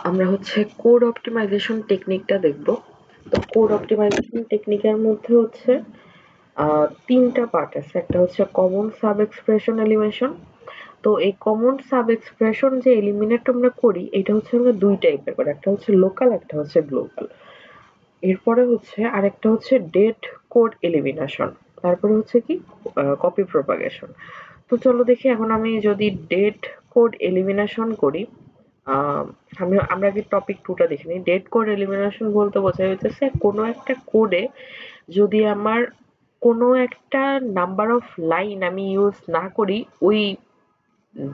আমরা হচ্ছে code optimisation টেকনিকটা দেখব। তো কোড অপটিমাইজেশন টেকনিকের মধ্যে হচ্ছে ৩ টা পার্ট আছে। একটা হচ্ছে কমন সাব এক্সপ্রেশন এলিমিনেশন। তো এই কমন সাব এক্সপ্রেশন যে এলিমিনেট আমরা করি এটা হচ্ছে আমরা ২ টাইপের করি। একটা হচ্ছে লোকাল, একটা হচ্ছে গ্লোবাল। এরপরে হচ্ছে আরেকটা হচ্ছে ডেট কোড এলিমিনেশন। তারপরে হচ্ছে কি কপি প্রপাগেশন। তো চলো দেখি এখন আমি যদি ডেট কোড এলিমিনেশন করি। আহ, আমরা আগে টপিক 2 টা দেখে নিই। ডেট কোড এলিমিনেশন বলতে বোঝায় হইতেছে কোনো একটা কোডে যদি আমার কোনো একটা নাম্বার অফ লাইন আমি ইউজ না করি, ওই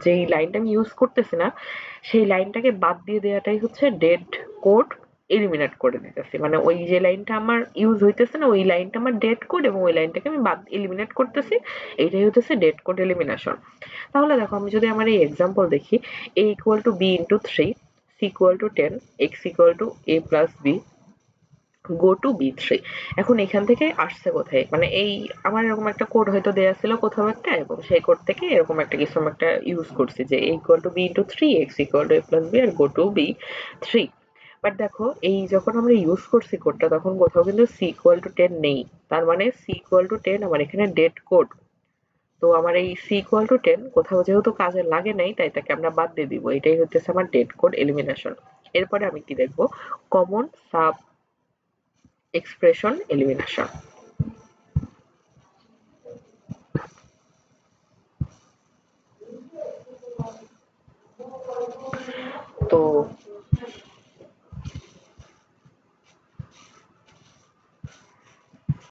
যেই লাইনটা আমি ইউজ করতেছি না সেই লাইনটাকে বাদ দিয়ে দেওয়াটাই হচ্ছে ডেড কোড এলিমিনেট করে দিতেছি। মানে ওই যে লাইনটা আমার ইউজ হইতেছে না ওই লাইনটা আমার ডেড কোড এবং ওই লাইনটাকে আমি বাদ এলিমিনেট করতেছি। এইটাই হচ্ছে ডেড কোড এলিমিনেশন। তাহলে দেখো আমি যদি আমার এই এক্সাম্পল দেখি, a equal to b into 3, c equal to 10, x equal to a plus b, go to বি3। এখন এখান থেকে আসছে কোথায়, মানে এই আমার এরকম একটা কোড হয়তো দেয়া ছিল কোথাও একটা এবং সেই কোড থেকে এরকম একটা কিছু আমি একটা ইউজ করছি যে a equal to B into 3, X equal to a plus B আর গো টু বি3। বাট দেখো এই যখন আমরা ইউজ করছি কোডটা তখন কোথাও কিন্তু c ইকুয়াল টু 10 নেই। তার মানে c ইকুয়াল টু 10 আমার এখানে ডেড কোড। তো আমার এই c ইকুয়াল টু 10 কোথাও যেহেতু কাজে লাগে নাই তাই তাকে আমরা বাদ দিয়ে দিব। এটাই হচ্ছে আমার ডেড কোড এলিমিনেশন। এরপরে আমি কি দেখবো, কমন সাব এক্সপ্রেশন এলিমিনেশন। তো